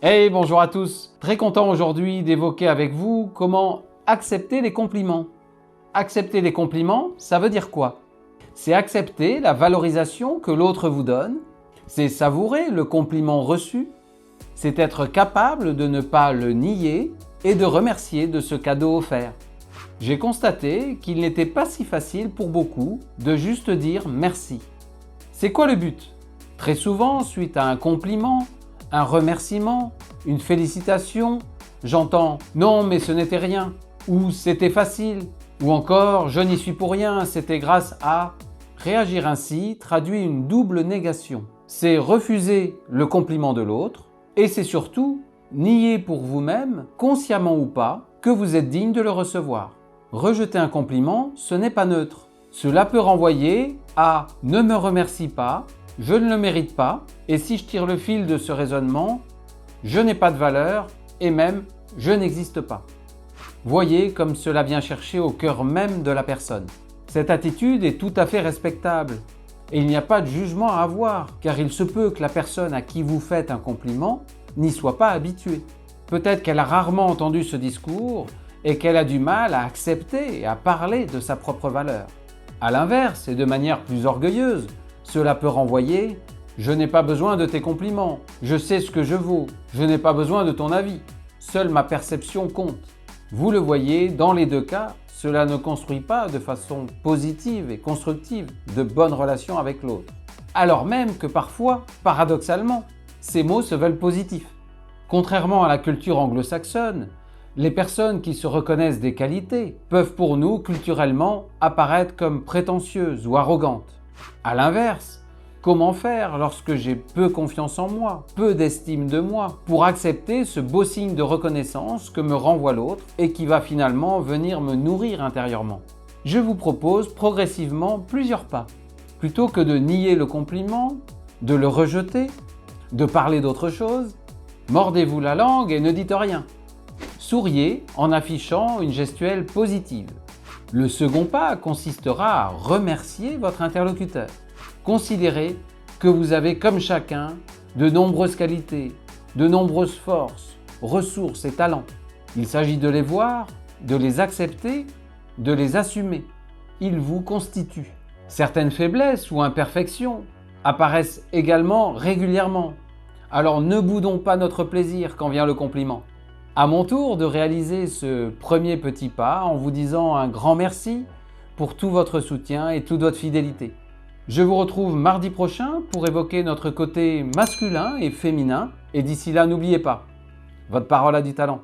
Hey, bonjour à tous. Très content aujourd'hui d'évoquer avec vous comment accepter les compliments. Accepter les compliments, ça veut dire quoi? C'est accepter la valorisation que l'autre vous donne, c'est savourer le compliment reçu, c'est être capable de ne pas le nier et de remercier de ce cadeau offert. J'ai constaté qu'il n'était pas si facile pour beaucoup de juste dire merci. C'est quoi le but? Très souvent, suite à un compliment, un remerciement, une félicitation, j'entends « non mais ce n'était rien » ou « c'était facile » ou encore « je n'y suis pour rien, c'était grâce à ». Réagir ainsi traduit une double négation. C'est refuser le compliment de l'autre et c'est surtout nier pour vous-même, consciemment ou pas, que vous êtes digne de le recevoir. Rejeter un compliment, ce n'est pas neutre. Cela peut renvoyer à « ne me remercie pas », je ne le mérite pas, et si je tire le fil de ce raisonnement, je n'ai pas de valeur et même je n'existe pas. Voyez comme cela vient chercher au cœur même de la personne. Cette attitude est tout à fait respectable et il n'y a pas de jugement à avoir car il se peut que la personne à qui vous faites un compliment n'y soit pas habituée. Peut-être qu'elle a rarement entendu ce discours et qu'elle a du mal à accepter et à parler de sa propre valeur. À l'inverse, et de manière plus orgueilleuse, cela peut renvoyer « je n'ai pas besoin de tes compliments, je sais ce que je vaux, je n'ai pas besoin de ton avis, seule ma perception compte ». Vous le voyez, dans les deux cas, cela ne construit pas de façon positive et constructive de bonnes relations avec l'autre. Alors même que parfois, paradoxalement, ces mots se veulent positifs. Contrairement à la culture anglo-saxonne, les personnes qui se reconnaissent des qualités peuvent pour nous, culturellement, apparaître comme prétentieuses ou arrogantes. À l'inverse, comment faire lorsque j'ai peu confiance en moi, peu d'estime de moi, pour accepter ce beau signe de reconnaissance que me renvoie l'autre et qui va finalement venir me nourrir intérieurement? Je vous propose progressivement plusieurs pas. Plutôt que de nier le compliment, de le rejeter, de parler d'autre chose, mordez-vous la langue et ne dites rien. Souriez en affichant une gestuelle positive. Le second pas consistera à remercier votre interlocuteur. Considérez que vous avez, comme chacun, de nombreuses qualités, de nombreuses forces, ressources et talents. Il s'agit de les voir, de les accepter, de les assumer. Ils vous constituent. Certaines faiblesses ou imperfections apparaissent également régulièrement. Alors ne boudons pas notre plaisir quand vient le compliment. À mon tour de réaliser ce premier petit pas en vous disant un grand merci pour tout votre soutien et toute votre fidélité. Je vous retrouve mardi prochain pour évoquer notre côté masculin et féminin et d'ici là n'oubliez pas, votre parole a du talent.